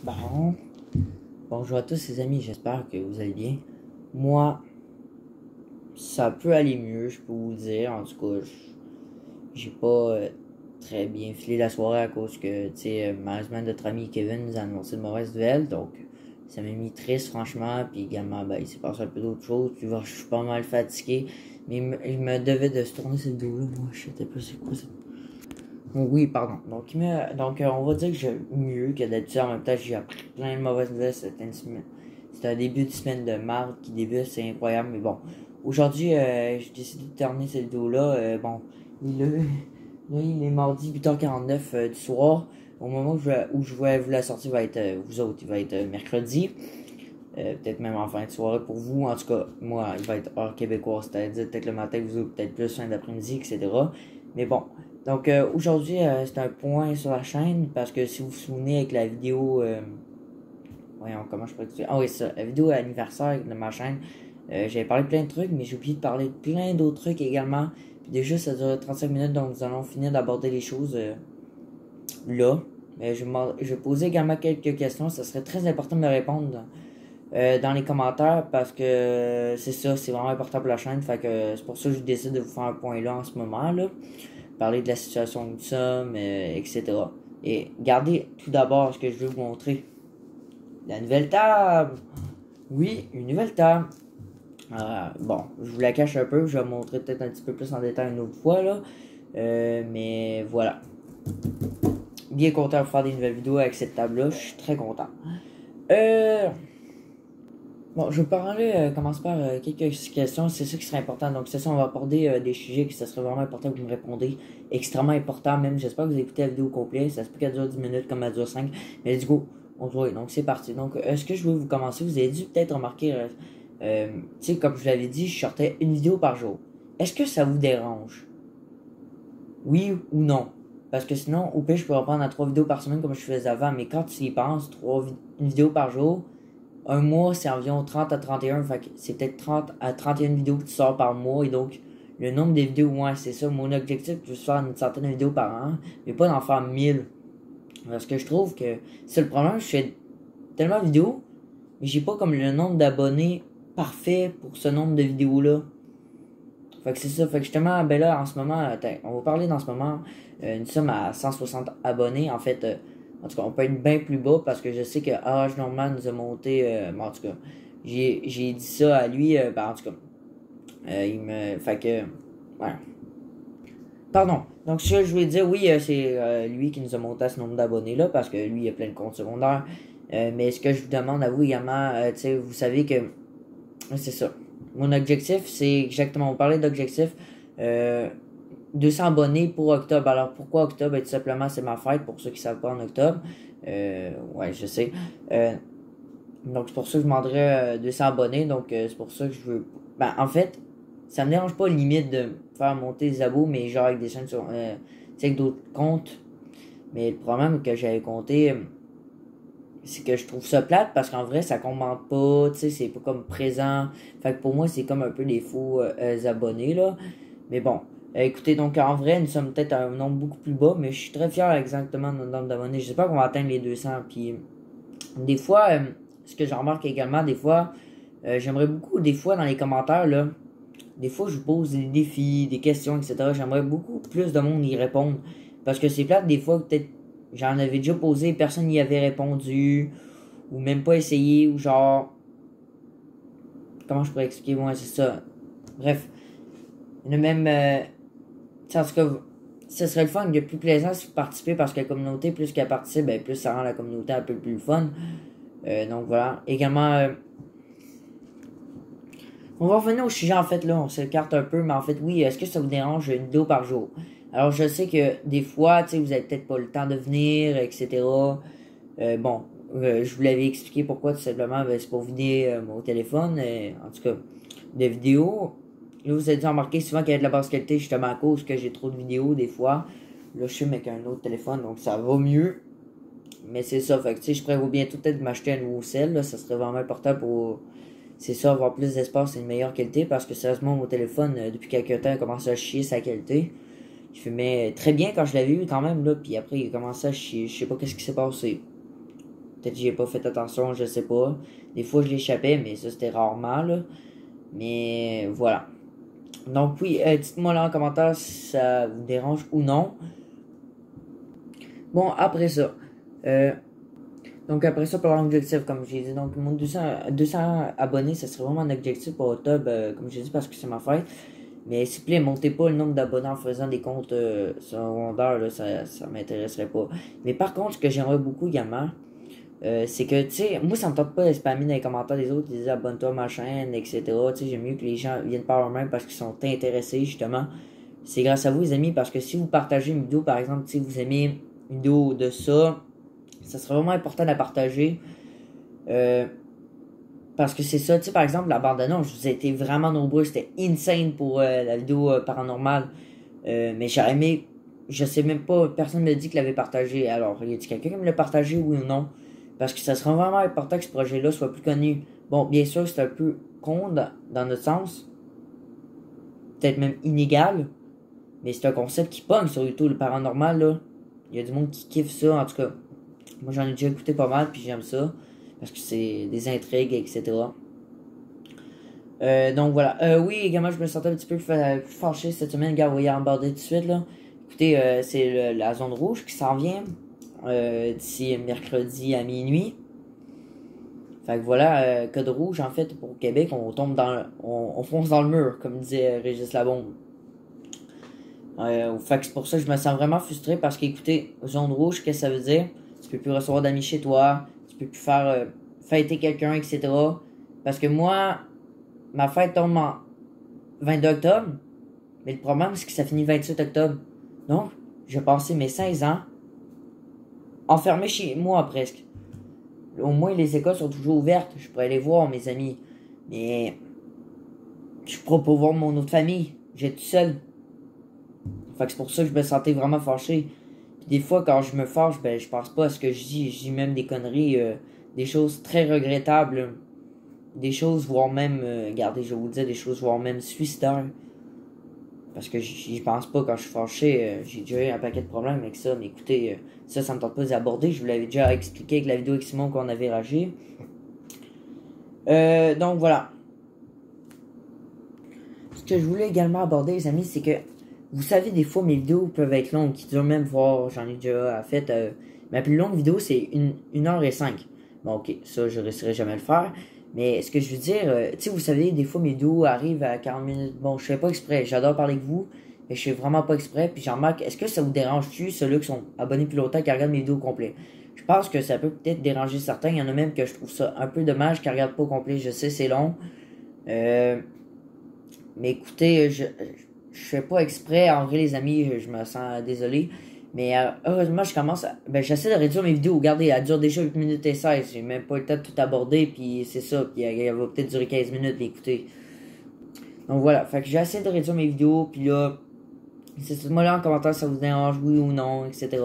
Bon, bonjour à tous les amis, j'espère que vous allez bien. Moi, ça peut aller mieux, je peux vous dire. En tout cas, j'ai pas très bien filé la soirée à cause que, tu sais, malheureusement, notre ami Kevin nous a annoncé de mauvaises nouvelles. Donc, ça m'a mis triste, franchement. Puis également, ben, il s'est passé un peu d'autres choses. Puis, je suis pas mal fatigué. Mais il me devait de se tourner cette vidéo-là. Moi, je sais pas c'est quoi ça. Oui, pardon. Donc, on va dire que j'ai mieux que d'habitude. En même temps, j'ai appris plein de mauvaises nouvelles. C'était un début de semaine de marde qui débute, c'est incroyable. Mais bon, aujourd'hui, j'ai décidé de terminer cette vidéo-là. Bon, il est, là, il est mardi 8h49 du soir. Au moment où je vais vous la sortir, va être vous autres, il va être mercredi. Peut-être même en fin de soirée pour vous. En tout cas, moi, il va être heure québécoise, c'est-à-dire peut-être le matin, vous autres, peut-être plus fin d'après-midi, etc. Mais bon, donc aujourd'hui, c'est un point sur la chaîne, parce que si vous vous souvenez avec la vidéo... voyons, comment je pourrais dire... Ah oui, ça, la vidéo anniversaire de ma chaîne, j'avais parlé de plein de trucs, mais j'ai oublié de parler de plein d'autres trucs également. Puis déjà, ça dure 35 minutes, donc nous allons finir d'aborder les choses là. Je vais poser également quelques questions, ça serait très important de me répondre dans les commentaires parce que c'est ça, c'est vraiment important pour la chaîne. Fait que c'est pour ça que je décide de vous faire un point là en ce moment là. Parler de la situation où nous sommes, etc. Et regardez tout d'abord ce que je veux vous montrer. La nouvelle table. Oui, une nouvelle table. Bon, je vous la cache un peu, je vais vous montrer peut-être un petit peu plus en détail une autre fois là. Mais voilà. Bien content de faire des nouvelles vidéos avec cette table là, je suis très content. Bon, je vais parler, commencer par quelques questions, c'est ça qui serait important. Donc, c'est ça, on va aborder des sujets que ça serait vraiment important que vous me répondez. Extrêmement important, même. J'espère que vous avez écouté la vidéo au complet. Ça se peut qu'elle dure 10 minutes comme elle dure 5. Mais let's go, on se voit. Donc, c'est parti. Donc, ce que je veux vous commencer, vous avez dû peut-être remarquer, tu sais, comme je vous l'avais dit, je sortais une vidéo par jour. Est-ce que ça vous dérange? Oui ou non? Parce que sinon, au pire, je pourrais prendre à 3 vidéos par semaine comme je faisais avant. Mais quand tu y penses, une vidéo par jour, un mois, c'est environ 30 à 31. Fait que c'est peut-être 30 à 31 vidéos que tu sors par mois. Et donc, le nombre de vidéos, ouais, c'est ça. Mon objectif, c'est de faire une centaine de vidéos par an. Mais pas d'en faire 1000. Parce que je trouve que c'est le problème. Je fais tellement de vidéos. Mais j'ai pas comme le nombre d'abonnés parfait pour ce nombre de vidéos-là. Fait que c'est ça. Fait que justement, ben là, en ce moment, on va parler dans ce moment. Nous sommes à 160 abonnés. En fait, en tout cas, on peut être bien plus bas parce que je sais que Age Norman nous a monté. Bon, en tout cas, j'ai dit ça à lui. Ben, en tout cas, il me. Fait que. Voilà. Pardon. Donc, ça, je voulais dire, oui, c'est lui qui nous a monté à ce nombre d'abonnés-là parce que lui, il a plein de comptes secondaires. Mais ce que je vous demande à vous également, tu sais, vous savez que. C'est ça. Mon objectif, c'est exactement. On parlait d'objectif. 200 abonnés pour octobre. Alors pourquoi octobre? Tout simplement, c'est ma fête pour ceux qui ne savent pas en octobre. Ouais, je sais. Donc c'est pour ça que je demanderais 200 abonnés. Donc c'est pour ça que je veux. Ben, en fait, ça me dérange pas limite de faire monter des abos, mais genre avec des chaînes sur. Tu sais, avec d'autres comptes. Mais le problème que j'avais compté, c'est que je trouve ça plate parce qu'en vrai, ça commente pas. Tu sais, c'est pas comme présent. Fait que pour moi, c'est comme un peu des faux abonnés, là. Mais bon. Écoutez, donc en vrai, nous sommes peut-être à un nombre beaucoup plus bas, mais je suis très fier exactement de notre nombre d'abonnés. J'espère qu'on va atteindre les 200. Puis des fois, ce que j'en remarque également, des fois, j'aimerais beaucoup, des fois dans les commentaires, là, des fois je vous pose des défis, des questions, etc. J'aimerais beaucoup plus de monde y répondre. Parce que c'est plate, des fois, peut-être, j'en avais déjà posé, personne n'y avait répondu, ou même pas essayé, ou genre, comment je pourrais expliquer, moi, c'est ça. Bref, il y en a même. En tout cas, ce serait le fun, il y a plus plaisant si vous participez parce que la communauté, plus qu'elle participe, ben, plus ça rend la communauté un peu plus fun. Donc voilà. Également, on va revenir au sujet en fait là, on s'écarte un peu, mais en fait oui, est-ce que ça vous dérange une vidéo par jour? Alors je sais que des fois, tu sais, vous avez peut-être pas le temps de venir, etc. Bon, je vous l'avais expliqué pourquoi tout simplement, ben, c'est pour vider mon téléphone, en tout cas, de vidéos. Là, vous avez dû remarquer souvent qu'il y a de la basse qualité, justement à cause que j'ai trop de vidéos des fois. Là, je suis avec un autre téléphone, donc ça va mieux. Mais c'est ça, fait que tu sais, je pourrais bientôt peut-être m'acheter un nouveau cell, là, ça serait vraiment important pour, c'est ça, avoir plus d'espace et une meilleure qualité, parce que sérieusement, mon téléphone, depuis quelques temps, il commence à chier sa qualité. Je filmais très bien quand je l'avais eu quand même, là, puis après, il a commencé à chier, je sais pas qu'est-ce qui s'est passé. Peut-être que j'y ai pas fait attention, je sais pas. Des fois, je l'échappais, mais ça, c'était rarement, là. Mais voilà. Donc oui, dites-moi là en commentaire si ça vous dérange ou non. Bon, après ça. Euh, donc après ça, pour l'objectif, comme j'ai dit, donc mon 200 abonnés, ça serait vraiment un objectif pour octobre, comme j'ai dit, parce que c'est ma fête. Mais s'il vous plaît, montez pas le nombre d'abonnés en faisant des comptes secondaires, là, ça m'intéresserait pas. Mais par contre, ce que j'aimerais beaucoup également, c'est que, tu sais, moi, ça me tente pas de spammer dans les commentaires des autres, ils disent abonne-toi à ma chaîne, etc. Tu sais, j'aime mieux que les gens viennent par eux-mêmes parce qu'ils sont intéressés, justement. C'est grâce à vous, les amis, parce que si vous partagez une vidéo, par exemple, si vous aimez une vidéo de ça serait vraiment important de la partager. Euh, Parce que c'est ça, tu sais, par exemple, la bande-annonce, je vous ai été vraiment nombreux, c'était insane pour la vidéo paranormale. Mais j'aurais aimé, je sais même pas, personne me dit qu'il l'avait partagé. Alors, y a-t-il quelqu'un qui me l'a partagé, oui ou non? Parce que ça serait vraiment important que ce projet-là soit plus connu. Bon, bien sûr, c'est un peu con dans notre sens, peut-être même inégal, mais c'est un concept qui pogne sur YouTube, le paranormal, là. Il y a du monde qui kiffe ça, en tout cas. Moi, j'en ai déjà écouté pas mal, puis j'aime ça. Parce que c'est des intrigues, etc. Donc voilà. Oui, également, je me sentais un petit peu plus fâché cette semaine. Gars, vous voyez aborder tout de suite, là. Écoutez, c'est la zone rouge qui s'en vient d'ici mercredi à minuit. Fait que voilà, code rouge, en fait, pour Québec, on tombe on fonce dans le mur, comme disait Régis Labombe. Fait que c'est pour ça que je me sens vraiment frustré parce qu'écoutez, zone rouge, qu'est-ce que ça veut dire? Tu peux plus recevoir d'amis chez toi, tu peux plus faire fêter quelqu'un, etc. Parce que moi, ma fête tombe en 22 octobre, mais le problème, c'est que ça finit le 27 octobre. Donc, j'ai passé mes 16 ans enfermé chez moi presque. Au moins, les écoles sont toujours ouvertes. Je pourrais aller voir mes amis. Mais je pourrais pas voir mon autre famille. J'ai tout seul. Fait que c'est pour ça que je me sentais vraiment fâché. Puis des fois, quand je me fâche, ben, je pense pas à ce que je dis. Je dis même des conneries, des choses très regrettables. Des choses, voire même, regardez, je vais vous dire, des choses, voire même suicidaires. Parce que j'y pense pas quand je suis fâché. J'ai déjà eu un paquet de problèmes avec ça. Mais écoutez, ça me tente pas d'aborder. Je vous l'avais déjà expliqué avec la vidéo avec Simon qu'on avait ragé. Donc voilà. Ce que je voulais également aborder, les amis, c'est que vous savez, des fois, mes vidéos peuvent être longues, qui durent même, voire, j'en ai déjà fait. Ma plus longue vidéo, c'est 1h05. Bon, ok, ça, je ne réussirai jamais à le faire. Mais ce que je veux dire, tu sais, vous savez, des fois, mes vidéos arrivent à 40 minutes. Bon, je fais pas exprès. J'adore parler avec vous, mais je fais vraiment pas exprès. Puis j'en remarque, est-ce que ça vous dérange-tu, ceux-là qui sont abonnés plus longtemps, qui regardent mes vidéos au complet? Je pense que ça peut peut-être déranger certains. Il y en a même que je trouve ça un peu dommage qu'ils regardent pas au complet. Je sais, c'est long. Mais écoutez, je fais pas exprès. En vrai, les amis, je me sens désolé. Mais heureusement, j'essaie de réduire mes vidéos. Regardez, elle dure déjà 8 minutes et 16. J'ai même pas le temps de tout aborder. Puis c'est ça. Puis elle va peut-être durer 15 minutes. Mais écoutez. Donc voilà. Fait que j'essaie de réduire mes vidéos. Puis là, c'est moi là en commentaire si ça vous dérange, oui ou non, etc.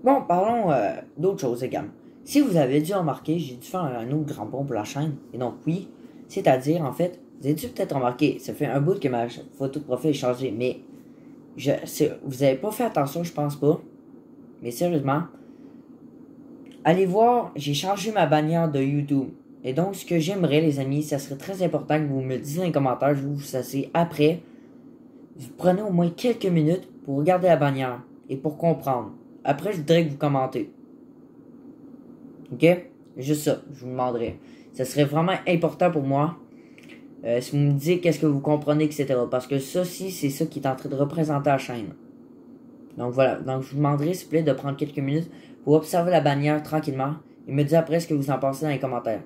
Bon, parlons d'autres choses également. Si vous avez dû remarquer, j'ai dû faire un autre grand bond pour la chaîne. Et donc oui, c'est-à-dire, en fait, vous avez dû peut-être remarquer, ça fait un bout que ma photo de profil est changée, mais vous avez pas fait attention, je pense pas. Mais sérieusement, allez voir, j'ai changé ma bannière de YouTube. Et donc, ce que j'aimerais, les amis, ça serait très important que vous me le disiez dans les commentaires, je vous c'est après. Vous prenez au moins quelques minutes pour regarder la bannière et pour comprendre. Après, je voudrais que vous commentez. Ok? Juste ça, je vous demanderai. Ça serait vraiment important pour moi. Si vous me dites qu'est-ce que vous comprenez, etc. Parce que ça, si, c'est ça qui est en train de représenter la chaîne. Donc voilà. Donc je vous demanderai, s'il vous plaît, de prendre quelques minutes pour observer la bannière tranquillement et me dire après ce que vous en pensez dans les commentaires.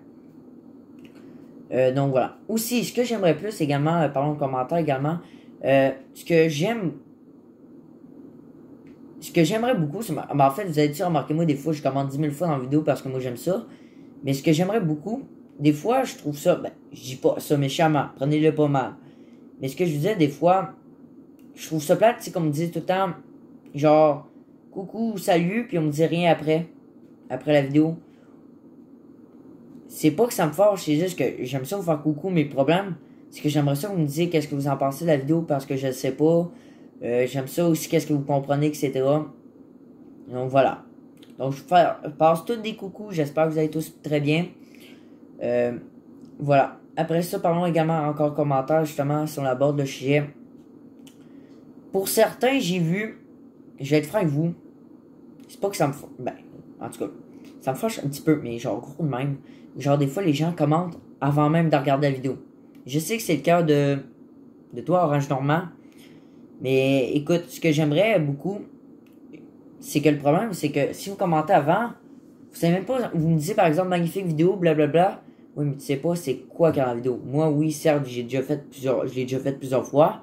Donc voilà. Aussi, ce que j'aimerais plus également, parlons de commentaires également, ce que j'aimerais beaucoup, c'est, en fait, vous avez dû remarquer, moi, des fois, je commande 10 000 fois dans la vidéo parce que moi, j'aime ça. Mais ce que j'aimerais beaucoup, des fois, je trouve ça, ben, je dis pas ça méchamment, prenez-le pas mal. Mais ce que je disais, des fois, je trouve ça plate, tu sais, comme me dit tout le temps, genre, coucou, salut, puis on me dit rien après la vidéo. C'est pas que ça me fâche, c'est juste que j'aime ça vous faire coucou, mes problèmes, c'est que j'aimerais ça que vous me disiez qu'est-ce que vous en pensez de la vidéo parce que je le sais pas. J'aime ça aussi, qu'est-ce que vous comprenez, etc. Donc voilà. Donc, passe tous des coucous. J'espère que vous allez tous très bien. Voilà. Après ça, parlons également encore commentaires, justement, sur la bord de sujet. Pour certains, j'ai vu, je vais être franc avec vous, c'est pas que ça me... Ben, en tout cas, ça me fâche un petit peu, mais genre, gros de même. Genre, des fois, les gens commentent avant même de regarder la vidéo. Je sais que c'est le cas de toi, Orange Normand. Mais écoute, ce que j'aimerais beaucoup, c'est que le problème, c'est que si vous commentez avant, vous savez même pas, vous me disiez par exemple magnifique vidéo, blablabla. Oui, mais tu sais pas c'est quoi dans la vidéo. Moi, oui, certes, je l'ai déjà fait plusieurs fois.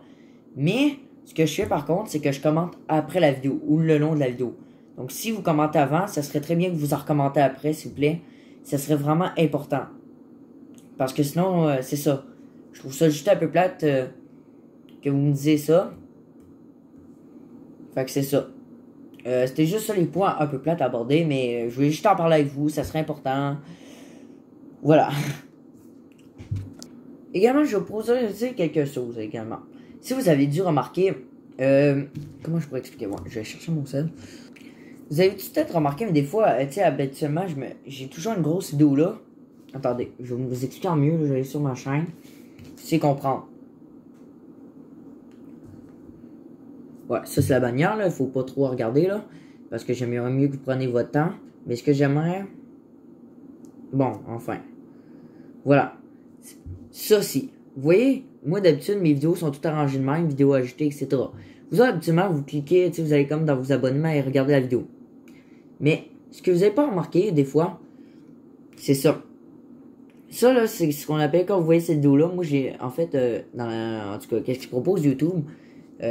Mais ce que je fais par contre, c'est que je commente après la vidéo ou le long de la vidéo. Donc si vous commentez avant, ça serait très bien que vous en recommentez après, s'il vous plaît. Ça serait vraiment important. Parce que sinon, c'est ça. Je trouve ça juste un peu plate que vous me disiez ça. Fait que c'est ça. C'était juste ça les points un peu plates à aborder, mais je voulais juste en parler avec vous, ça serait important. Voilà. Également, je vais vous poser quelque chose également. Si vous avez dû remarquer, comment je pourrais expliquer? Moi, je vais chercher mon sel. Vous avez peut-être remarqué, mais des fois, tu sais, habituellement, j'ai toujours une grosse vidéo là. Attendez, je vais vous expliquer en mieux, là, je vais aller sur ma chaîne. C'est comprendre. Ouais, ça c'est la bannière, là. Il faut pas trop regarder, là. Parce que j'aimerais mieux que vous preniez votre temps. Mais ce que j'aimerais... Bon, enfin. Voilà. Ça, si. Vous voyez, moi, d'habitude, mes vidéos sont toutes arrangées de même, vidéos ajoutées, etc. Vous, habituellement, vous cliquez, tu sais, vous allez comme dans vos abonnements et regardez la vidéo. Mais, ce que vous n'avez pas remarqué, des fois, c'est ça. Ça, là, c'est ce qu'on appelle, quand vous voyez cette vidéo-là, moi, j'ai, en fait, en tout cas, qu'est-ce qu'il propose YouTube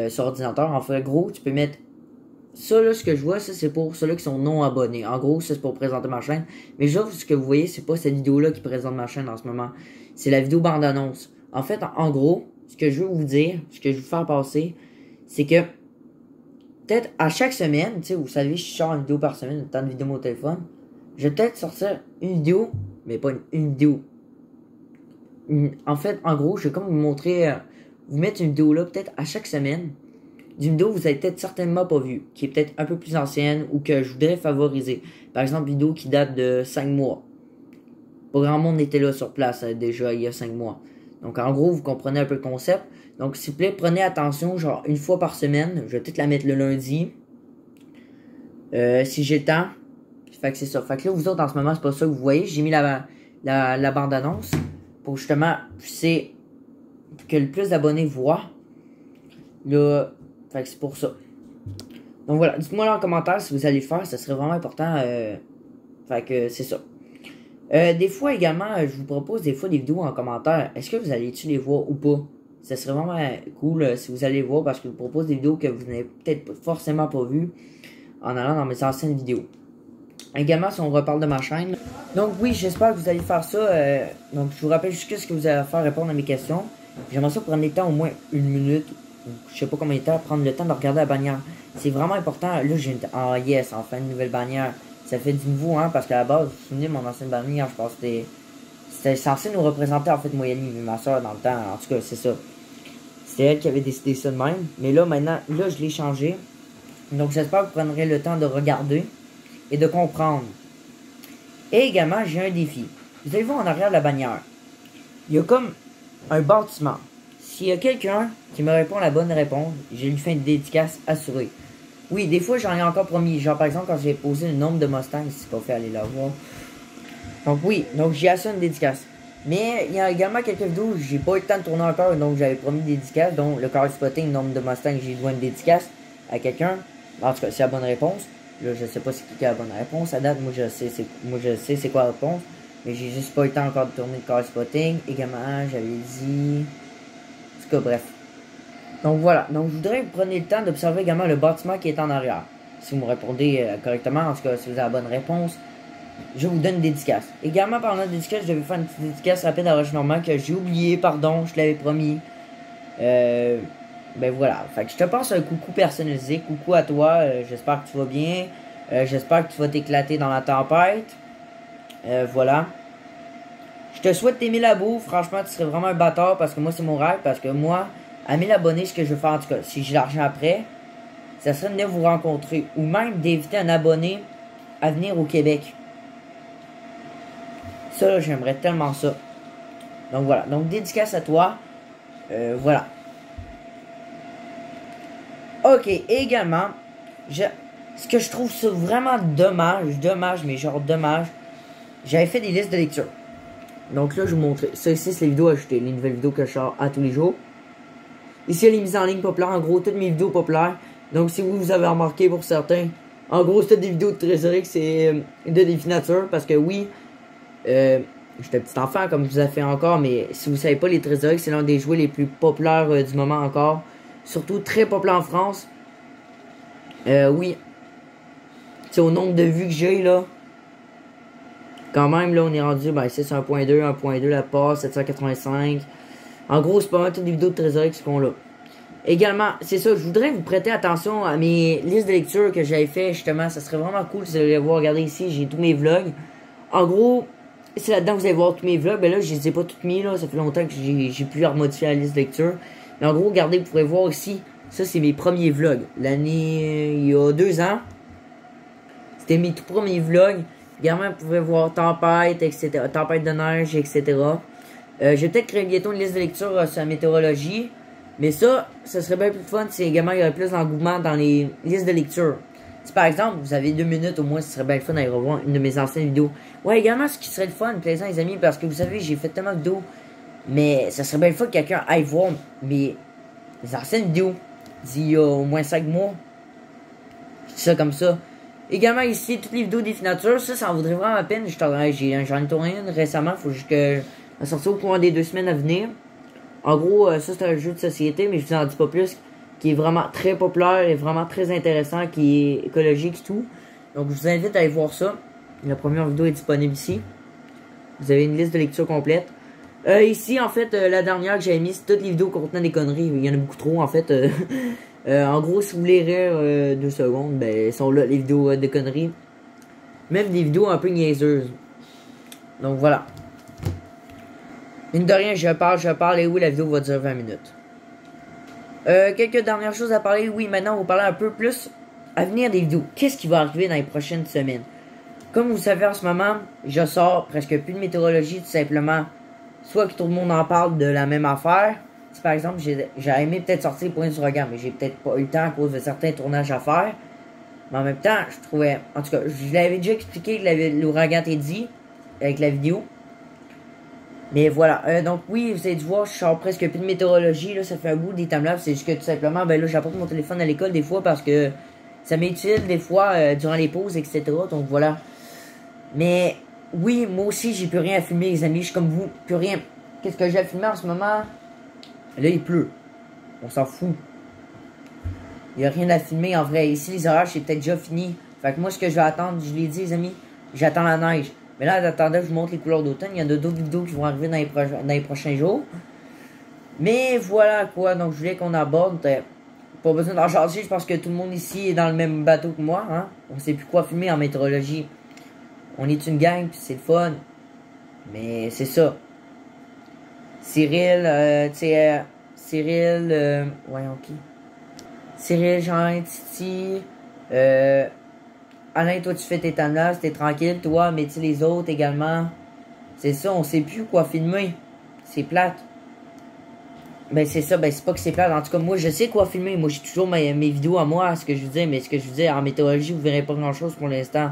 sur ordinateur, en fait, gros, tu peux mettre ça, là, ce que je vois, ça, c'est pour ceux-là qui sont non abonnés. En gros, ça, c'est pour présenter ma chaîne. Mais genre, ce que vous voyez, c'est pas cette vidéo-là qui présente ma chaîne en ce moment. C'est la vidéo bande-annonce. En fait, en gros, ce que je veux vous dire, ce que je veux vous faire passer, c'est que peut-être à chaque semaine, tu sais, vous savez, je sors une vidéo par semaine, tant de vidéos au téléphone. Je vais peut-être sortir une vidéo, mais pas une vidéo. En fait, en gros, je vais comme vous montrer, vous mettre une vidéo là, peut-être à chaque semaine. D'une vidéo que vous avez peut-être certainement pas vue, qui est peut-être un peu plus ancienne ou que je voudrais favoriser. Par exemple, une vidéo qui date de 5 mois. Pas grand monde était là sur place déjà il y a 5 mois. Donc en gros, vous comprenez un peu le concept. Donc s'il vous plaît, prenez attention, genre une fois par semaine. Je vais peut-être la mettre le lundi. Si j'ai le temps. Fait que c'est ça. Fait que là, vous autres, en ce moment, c'est pas ça que vous voyez. J'ai mis la bande-annonce pour justement que le plus d'abonnés voient. Là... Fait que c'est pour ça. Donc voilà, dites-moi là en commentaire si vous allez le faire, ça serait vraiment important. Fait que c'est ça. Des fois également, je vous propose des fois des vidéos en commentaire. Est-ce que vous allez-tu les voir ou pas? Ça serait vraiment cool si vous allez les voir parce que je vous propose des vidéos que vous n'avez peut-être forcément pas vues en allant dans mes anciennes vidéos. Également, si on reparle de ma chaîne. Donc oui, j'espère que vous allez faire ça. Donc je vous rappelle juste ce que vous allez faire, répondre à mes questions. J'aimerais ça prendre le temps au moins une minute. Je sais pas combien de temps, prendre le temps de regarder la bannière. C'est vraiment important. Là, yes, enfin une nouvelle bannière. Ça fait du nouveau, hein, parce qu'à la base, vous vous souvenez, mon ancienne bannière, je pense que c'était censé nous représenter, en fait, moi et ma soeur, dans le temps. En tout cas, c'est ça. C'était elle qui avait décidé ça de même. Mais là, maintenant, là, je l'ai changé. Donc, j'espère que vous prendrez le temps de regarder et de comprendre. Et également, j'ai un défi. Vous allez voir en arrière de la bannière. Il y a comme un bâtiment. S'il y a quelqu'un qui me répond la bonne réponse, je lui fais une dédicace assurée. Oui, des fois, j'en ai encore promis. Genre, par exemple, quand j'ai posé le nombre de Mustangs, si c'est pas fait aller la voir. Donc, oui. Donc, j'ai assuré une dédicace. Mais, il y a également quelques vidéos où j'ai pas eu le temps de tourner encore. Donc, j'avais promis une dédicace. Donc, le car spotting, le nombre de Mustangs, j'ai dois une dédicace à quelqu'un. En tout cas, c'est la bonne réponse. Là, je sais pas c'est qui a la bonne réponse. À date, moi, je sais c'est quoi la réponse. Mais j'ai juste pas eu le temps encore de tourner le car spotting. Également, j'avais dit... En tout cas, bref. Donc voilà, donc je voudrais que vous preniez le temps d'observer également le bâtiment qui est en arrière. Si vous me répondez correctement, en tout cas si vous avez la bonne réponse, je vous donne une dédicace. Également parlant de dédicace, je vais faire une petite dédicace rapide à Roche Normand que j'ai oublié, pardon, je l'avais promis. Ben voilà, fait que je te passe un coucou personnalisé, coucou à toi, j'espère que tu vas bien, j'espère que tu vas t'éclater dans la tempête. Voilà. Je te souhaite tes 1000 abos, franchement tu serais vraiment un bâtard parce que moi c'est mon rêve, parce que moi... À 1000 abonnés, ce que je veux faire, en tout cas, si j'ai l'argent après, ça serait de venir vous rencontrer. Ou même d'éviter un abonné à venir au Québec. Ça, j'aimerais tellement ça. Donc voilà, donc dédicace à toi. Voilà. Ok, et également, ce que je trouve ça vraiment dommage, mais genre dommage, j'avais fait des listes de lecture. Donc là, je vous montre. Ça ici, c'est les vidéos ajoutées, les nouvelles vidéos que je sors à tous les jours. Ici, il y a les mises en ligne populaires, en gros, toutes mes vidéos populaires. Donc si vous avez remarqué pour certains, en gros, c'est des vidéos de trésorerie, c'est de définature, parce que oui, j'étais petit enfant, comme je vous ai fait encore, mais si vous savez pas, les trésoreries, c'est l'un des jouets les plus populaires du moment encore. Surtout très populaire en France. Oui. C'est au nombre de vues que j'ai, là. Quand même, là, on est rendu, ben, c'est 1.2 la passe, 785. En gros, c'est pas mal toutes les vidéos de trésorerie qui sont là. Également, c'est ça, je voudrais vous prêter attention à mes listes de lecture que j'avais fait, justement. Ça serait vraiment cool si vous allez voir. Regardez ici, j'ai tous mes vlogs. En gros, c'est là-dedans que vous allez voir tous mes vlogs. Ben là, je les ai pas toutes mis, là. Ça fait longtemps que j'ai pu remodifier la liste de lecture. Mais en gros, regardez, vous pourrez voir ici. Ça, c'est mes premiers vlogs. L'année, il y a 2 ans. C'était mes tout premiers vlogs. Également, vous pouvez voir tempête, etc. Tempête de neige, etc. J'ai peut-être créé bientôt une liste de lecture sur la météorologie. Mais ça serait bien plus fun si également il y aurait plus d'engouement dans les listes de lecture. Si par exemple, vous avez 2 minutes au moins, ce serait bien le fun d'aller revoir une de mes anciennes vidéos. Ouais, également, ce qui serait le fun, plaisant les amis, parce que vous savez, j'ai fait tellement de vidéos. Mais ça serait bien le fun que quelqu'un aille voir mes anciennes vidéos d'il y a au moins 5 mois. Ça comme ça. Également ici, toutes les vidéos des finatures, ça en vaudrait vraiment la peine. J'en ai tourné une récemment, faut juste que je sortir au courant des 2 semaines à venir. En gros, ça c'est un jeu de société, mais je vous en dis pas plus, qui est vraiment très populaire et vraiment très intéressant, qui est écologique et tout. Donc je vous invite à aller voir ça. La première vidéo est disponible ici. Vous avez une liste de lecture complète. Ici, en fait, la dernière que j'avais mise, c'est toutes les vidéos contenant des conneries. Il y en a beaucoup trop, en fait. En gros, si vous voulez rire 2 secondes, ben, sont là, les vidéos de conneries. Même des vidéos un peu niaiseuses. Donc, voilà. Mine de rien, je parle, et oui, la vidéo va durer 20 minutes. Quelques dernières choses à parler. Oui, maintenant, on va parler un peu plus à venir des vidéos. Qu'est-ce qui va arriver dans les prochaines semaines? Comme vous savez, en ce moment, je sors presque plus de météorologie, tout simplement. Soit que tout le monde en parle de la même affaire. Si par exemple, j'ai aimé peut-être sortir pour une regard, mais j'ai peut-être pas eu le temps à cause de certains tournages à faire. Mais en même temps, je trouvais... En tout cas, je l'avais déjà expliqué que l'ouragan Teddy, avec la vidéo. Mais voilà, donc oui, vous avez dû voir, je sors presque plus de météorologie, là, ça fait un bout des timelapses, c'est juste que tout simplement, ben là, j'apporte mon téléphone à l'école des fois parce que ça m'est utile des fois durant les pauses, etc. Donc voilà. Mais oui, moi aussi, j'ai plus rien à filmer, les amis, je suis comme vous, plus rien. Qu'est-ce que j'ai à filmer en ce moment? Là, il pleut. On s'en fout. Il n'y a rien à filmer en vrai. Ici, les orages, c'est peut-être déjà fini. Fait que moi, ce que je vais attendre, je l'ai dit, les amis, j'attends la neige. Mais là, en attendant, je vous montre les couleurs d'automne. Il y en a d'autres vidéos qui vont arriver dans les prochains jours. Mais voilà quoi. Donc, je voulais qu'on aborde. Pas besoin d'en charger. Je pense que tout le monde ici est dans le même bateau que moi. Hein? On sait plus quoi filmer en météorologie. On est une gang, puis c'est le fun. Mais c'est ça. Cyril, Cyril, voyons qui. Cyril, Jean, Titi, Alain, toi tu fais tes timelapses, t'es tranquille, toi, mais tu les autres également. C'est ça, on sait plus quoi filmer. C'est plate. Ben c'est ça, ben c'est pas que c'est plate. En tout cas, moi je sais quoi filmer. Moi j'ai toujours mes vidéos à moi, ce que je vous dis, mais ce que je vous dis en météorologie, vous verrez pas grand chose pour l'instant.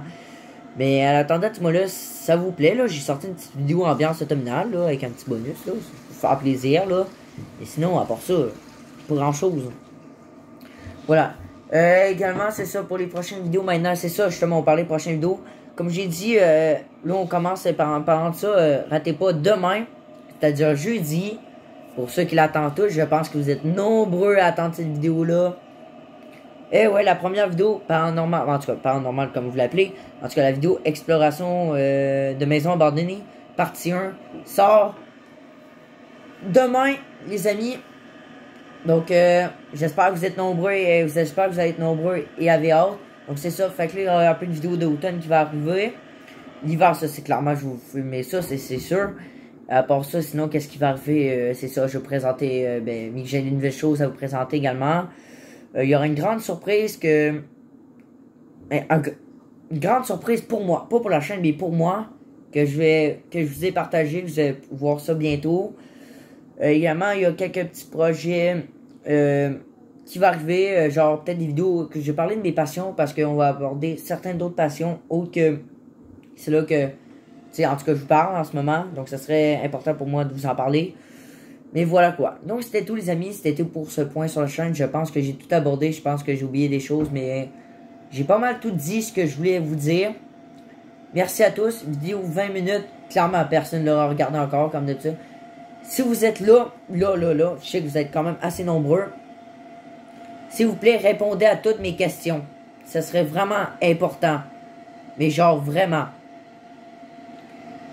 Mais en attendant, moi là, ça vous plaît, là, j'ai sorti une petite vidéo ambiance automnale, là, avec un petit bonus, là, pour faire plaisir, là. Et sinon, à part ça, pas grand chose. Voilà. Également, c'est ça pour les prochaines vidéos. Maintenant, c'est ça, justement, on parlait des prochaines vidéos. Comme j'ai dit, là, on commence par parlant de ça. Ratez pas demain, c'est-à-dire jeudi. Pour ceux qui l'attendent tous, je pense que vous êtes nombreux à attendre cette vidéo-là. Et ouais, la première vidéo paranormale, en tout cas, paranormale comme vous l'appelez. En tout cas, la vidéo exploration de maison abandonnée, partie 1, sort demain, les amis. Donc, j'espère que vous êtes nombreux et j'espère que vous allez être nombreux et avez hâte. Donc, c'est ça. Fait que là, il y aura un peu de vidéo d'automne qui va arriver. L'hiver, ça, c'est clairement, je vais vous filmer ça, c'est sûr. À part ça, sinon, qu'est-ce qui va arriver? C'est ça, je vais vous présenter, j'ai une nouvelle chose à vous présenter également. Il y aura une grande surprise que... une grande surprise pour moi. Pas pour la chaîne, mais pour moi. Que je vous ai partagé. Vous allez voir ça bientôt. Également, il y a quelques petits projets qui vont arriver. Genre, peut-être des vidéos que je vais parler de mes passions. Parce qu'on va aborder certaines d'autres passions. Autres que... C'est là que... Tu sais, en tout cas, je vous parle en ce moment. Donc, ça serait important pour moi de vous en parler. Mais voilà quoi. Donc, c'était tout, les amis. C'était tout pour ce point sur la chaîne. Je pense que j'ai tout abordé. Je pense que j'ai oublié des choses. Mais j'ai pas mal tout dit ce que je voulais vous dire. Merci à tous. Vidéo 20 minutes. Clairement, personne ne l'aura regardé encore, comme de ça. Si vous êtes là, je sais que vous êtes quand même assez nombreux. S'il vous plaît, répondez à toutes mes questions. Ça serait vraiment important. Mais genre, vraiment.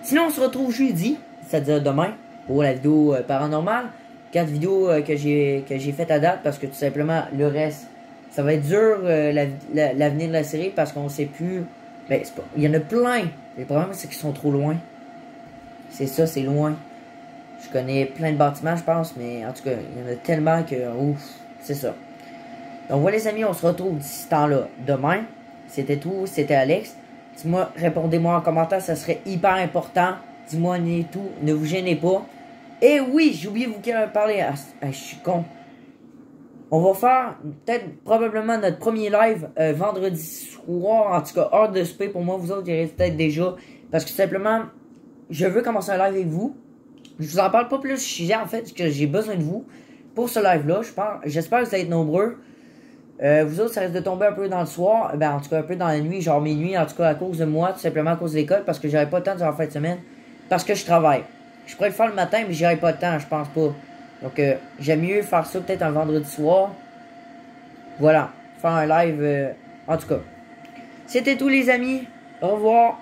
Sinon, on se retrouve jeudi, c'est-à-dire demain, pour la vidéo paranormale. 4 vidéos que j'ai faites à date, parce que tout simplement, le reste, ça va être dur, l'avenir de la série, parce qu'on sait plus... Ben, c'est pas... Il y en a plein. Le problème, c'est qu'ils sont trop loin. C'est ça, c'est loin. Je connais plein de bâtiments, je pense, mais en tout cas, il y en a tellement que... Ouf, c'est ça. Donc voilà, les amis, on se retrouve d'ici ce temps-là demain. C'était tout, c'était Alex. Dis-moi, répondez-moi en commentaire, ça serait hyper important. Dis-moi tout, ne vous gênez pas. Et oui, j'ai oublié de vous parler. Je suis con. On va faire peut-être probablement notre premier live vendredi soir. En tout cas, heure de souper pour moi. Vous autres, il peut-être déjà. Parce que simplement, je veux commencer un live avec vous. Je vous en parle pas plus. Je en fait que j'ai besoin de vous pour ce live-là. J'espère que vous allez être nombreux. Vous autres, ça risque de tomber un peu dans le soir. Ben, en tout cas, un peu dans la nuit, genre minuit. En tout cas, à cause de moi, tout simplement à cause de l'école. Parce que j'avais pas le temps de faire en fin de semaine. Parce que je travaille. Je pourrais le faire le matin, mais j'aurais pas le temps, je pense pas. Donc, j'aime mieux faire ça peut-être un vendredi soir. Voilà. Faire un live. En tout cas. C'était tout, les amis. Au revoir.